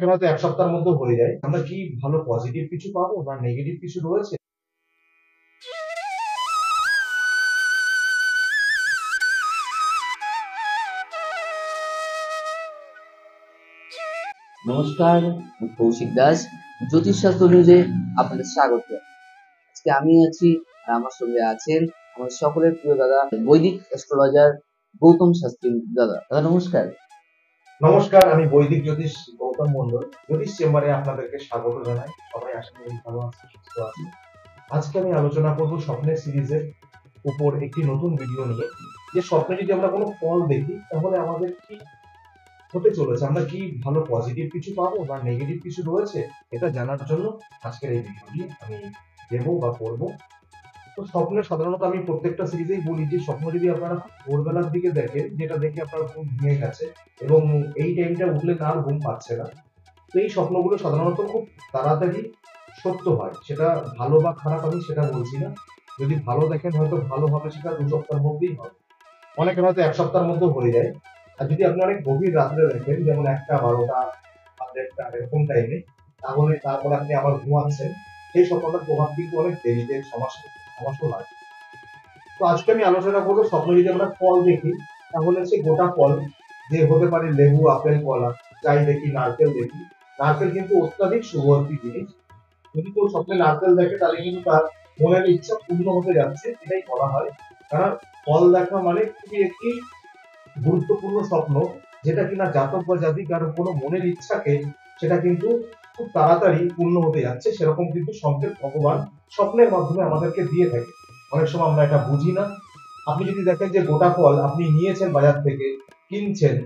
কেন হয়তো এক সপ্তাহের মধ্যে হয়ে যায়, আমরা কি ভালো পজিটিভ কিছু পাবো না নেগেটিভ কিছু রয়েছে? নমস্কার, আমি কৌশিক দাস। জ্যোতিষশাস্ত্র নিউজে আপনাদের স্বাগত। আজকে আমি আছি আর আমার সঙ্গে আছেন আমাদের সকলের প্রিয় দাদা বৈদিক অ্যাস্ট্রোলজার গৌতম শাস্ত্রী। দাদা দাদা নমস্কার। নমস্কার, আমি বৈদিক জ্যোতিষ গৌতম মন্ডল জ্যোতিষ চেম্বারে আপনাদেরকে স্বাগত জানাই। সবাই আশা করি ভালো আছে, সুস্থ আছে। আজকে আমি আলোচনা করব স্বপ্নের সিরিজের উপর একটি নতুন ভিডিও নিয়ে, যে স্বপ্নে যদি আমরা কোনো ফল দেখি তাহলে আমাদের কি হতে চলেছে, আমরা কি ভালো পজিটিভ কিছু পাবো না নেগেটিভ কিছু রয়েছে, এটা জানার জন্য আজকের এই ভিডিওটি আমি দেবো বা করবো। তো স্বপ্নে সাধারণত আমি প্রত্যেকটা সিরিজেই বলি যে স্বপ্ন যদি আপনারা ভোরবেলার দিকে দেখেন, যেটা দেখে আপনার ঘুম ভেঙে গেছে এবং এই টাইমটা উঠলে তার ঘুম পাচ্ছে না, তো এই স্বপ্নগুলো সাধারণত খুব তাড়াতাড়ি সত্য হয়। সেটা ভালো বা খারাপ আমি সেটা বলছি না। যদি ভালো দেখেন হয়তো ভালো হবে, সেটা 2 সপ্তাহের মধ্যেই হবে, অনেকের হয়তো 1 সপ্তাহের মধ্যে হয়ে যায়। আর যদি আপনি অনেক গভীর রাত্রে দেখেন, যেমন 1টা 12টা বা 1টা এরকম টাইমে, তাহলে তারপর আপনি আবার ঘুমাচ্ছেন, সেই স্বপ্নটার প্রভাব কিন্তু অনেক দেরিতে সমাসও লাগে। তো আজকে আমি আলোচনা করবো স্বপ্ন যদি আমরা ফল দেখি তাহলে সে গোটা ফল, যে হতে পারে লেবু, আপেল, কলা, যাই দেখি, নারকেল দেখি। নারকেল কিন্তু অত্যাধিক শুভ একটি জিনিস। যদি কেউ স্বপ্নে নারকেল দেখে তাহলে কিন্তু তার মনের ইচ্ছা পূর্ণ হতে যাচ্ছে, এটাই বলা হয়। কারণ ফল দেখা মানে খুবই একটি গুরুত্বপূর্ণ স্বপ্ন, যেটা কিনা জাতক বা জাতিকার কোনো মনের ইচ্ছাকে সেটা কিন্তু খুব তাড়াতাড়ি পূর্ণ হতে যাচ্ছে, সেরকম কিন্তু সংকেত ভগবান স্বপ্নের মাধ্যমে আমাদেরকে দিয়ে থাকে। অনেক সময় আমরা এটা বুঝি না। আপনি যদি দেখেন যে গোটা ফল আপনি নিয়েছেন বাজার থেকে, কিনছেন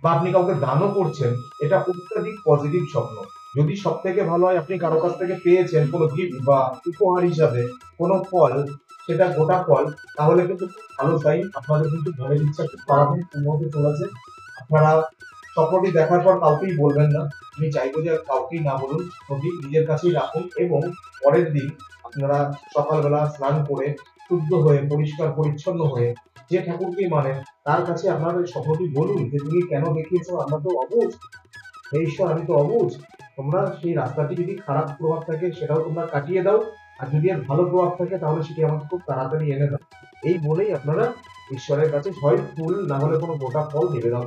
বা আপনি কাউকে দানও করছেন, এটা অত্যাধিক পজিটিভ স্বপ্ন। যদি সব থেকে ভালো হয় আপনি কারো কাছ থেকে পেয়েছেন কোনো গিফট বা উপহার হিসাবে কোনো ফল, সেটা গোটা ফল, তাহলে কিন্তু খুব ভালো সাইন। আপনাদের কিন্তু মনের ইচ্ছা খুব তাড়াতাড়ি পূর্ণ হতে চলেছে। আপনারা স্বপ্নটি দেখার পর কাউকেই বলবেন না। আমি চাইবো যে কাউকেই না বলুন, স্বপ্নটি নিজের কাছেই রাখুন এবং পরের দিন আপনারা সকালবেলা স্নান করে শুদ্ধ হয়ে পরিষ্কার পরিচ্ছন্ন হয়ে যে ঠাকুরকেই মানেন তার কাছে আপনার ওই স্বপ্নটি বলুন যে তুমি কেন দেখিয়েছো, আমরা তো অবুঝ, হে ঈশ্বর আমি তো অবুঝ। তোমরা সেই রাস্তাটি যদি খারাপ প্রভাব থাকে সেটাও তোমরা কাটিয়ে দাও, আর যদি এর ভালো প্রভাব থাকে তাহলে সেটি আমাকে খুব তাড়াতাড়ি এনে দাও। এই বলেই আপনারা ঈশ্বরের কাছে হয় ফুল না হলে কোনো গোটা ফল নিবেদন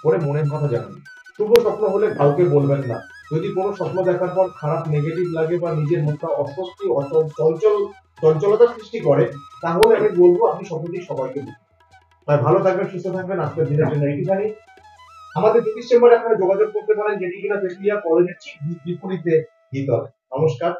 করে মনের কথা জানান। শুভ স্বপ্ন হলে কাউকে বলবেন না। যদি কোনো স্বপ্ন দেখার পর খারাপ নেগেটিভ লাগে বা নিজের মনটা অস্বস্তি চঞ্চলতা সৃষ্টি করে, তাহলে আমি বলবো আপনি স্বপ্নটি সবাইকে বলুন। তাই ভালো থাকবেন, সুস্থ থাকবেন, আজকের দিনের জন্য এইটুখানি। আমাদের জ্যোতিষ চেম্বারে আপনারা যোগাযোগ করতে পারেন, যেটি কিনা তেতুলিয়া কলেজের ঠিক বিপরীতে ভিতর। নমস্কার।